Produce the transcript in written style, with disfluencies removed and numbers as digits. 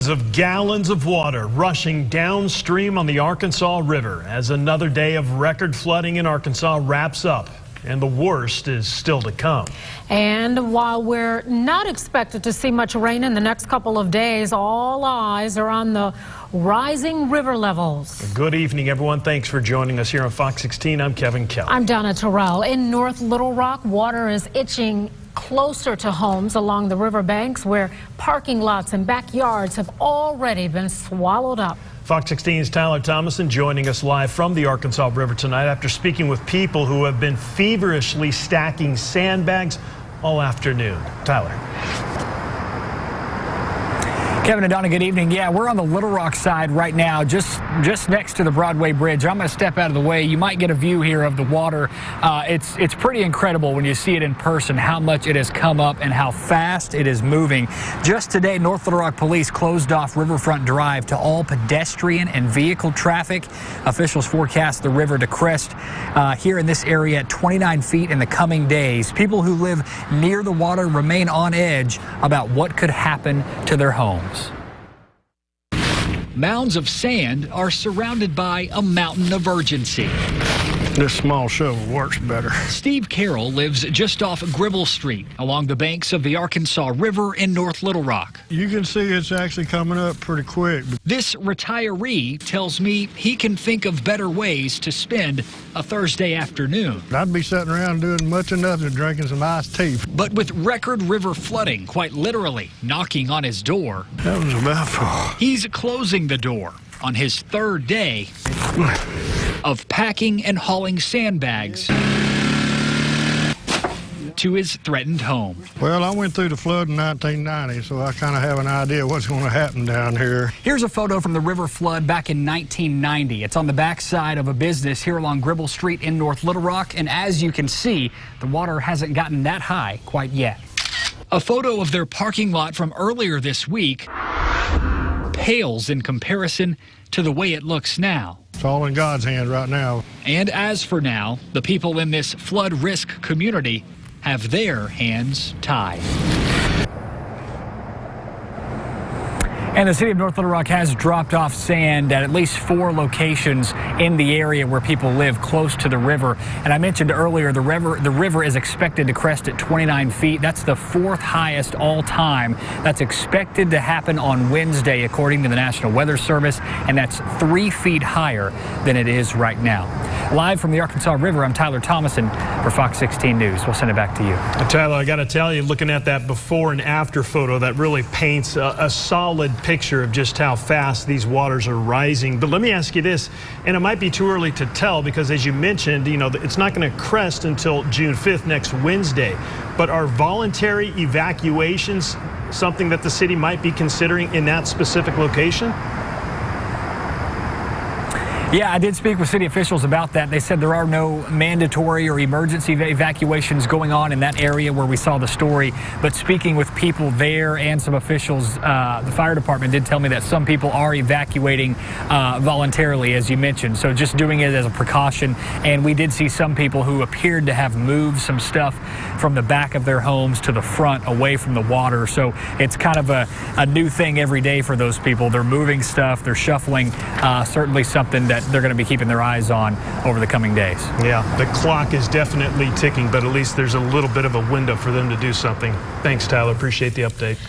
Of gallons of water rushing downstream on the Arkansas River as another day of record flooding in Arkansas wraps up, and the worst is still to come. And while we're not expected to see much rain in the next couple of days, all eyes are on the rising river levels. Good evening, everyone. Thanks for joining us here on Fox 16. I'm Kevin Kelly. I'm Donna Terrell. In North Little Rock, water is itching closer to homes along the riverbanks where parking lots and backyards have already been swallowed up. Fox 16's Tyler Thomason joining us live from the Arkansas River tonight after speaking with people who have been feverishly stacking sandbags all afternoon. Tyler. Kevin and Donna, good evening. Yeah, we're on the Little Rock side right now, just next to the Broadway Bridge. I'm going to step out of the way. You might get a view here of the water. It's pretty incredible when you see it in person, how much it has come up and how fast it is moving. Just today, North Little Rock Police closed off Riverfront Drive to all pedestrian and vehicle traffic. Officials forecast the river to crest here in this area at 29 feet in the coming days. People who live near the water remain on edge about what could happen to their homes. Mounds of sand are surrounded by a mountain of urgency. This small shovel works better. Steve Carroll lives just off Gribble Street along the banks of the Arkansas River in North Little Rock. You can see it's actually coming up pretty quick. This retiree tells me he can think of better ways to spend a Thursday afternoon. I'd be sitting around doing much of nothing, drinking some iced tea. But with record river flooding quite literally knocking on his door, That was about full. He's closing the door on his third day of packing and hauling sandbags to his threatened home. Well, I went through the flood in 1990, so I kind of have an idea what's going to happen down here. Here's a photo from the river flood back in 1990. It's on the backside of a business here along Gribble Street in North Little Rock, and as you can see, the water hasn't gotten that high quite yet. A photo of their parking lot from earlier this week pales in comparison to the way it looks now. It's all in God's hands right now. And as for now, the people in this flood risk community have their hands tied. And the city of North Little Rock has dropped off sand at least 4 locations in the area where people live close to the river. And I mentioned earlier, the river is expected to crest at 29 feet. That's the 4th highest all time. That's expected to happen on Wednesday, according to the National Weather Service, and that's 3 feet higher than it is right now. Live from the Arkansas River, I'm Tyler Thomason for Fox 16 News. We'll send it back to you. Tyler, I got to tell you, looking at that before and after photo, that really paints a solid picture of just how fast these waters are rising. But let me ask you this, and it might be too early to tell because, as you mentioned, it's not going to crest until June 5th, next Wednesday. But are voluntary evacuations something that the city might be considering in that specific location? Yeah, I did speak with city officials about that. They said there are no mandatory or emergency evacuations going on in that area where we saw the story. But speaking with people there and some officials, the fire department did tell me that some people are evacuating voluntarily, as you mentioned. So just doing it as a precaution. And we did see some people who appeared to have moved some stuff from the back of their homes to the front away from the water. So it's kind of a new thing every day for those people. They're moving stuff, they're shuffling, certainly something that they're going to be keeping their eyes on over the coming days. Yeah, the clock is definitely ticking, but at least there's a little bit of a window for them to do something. Thanks, Tyler. Appreciate the update.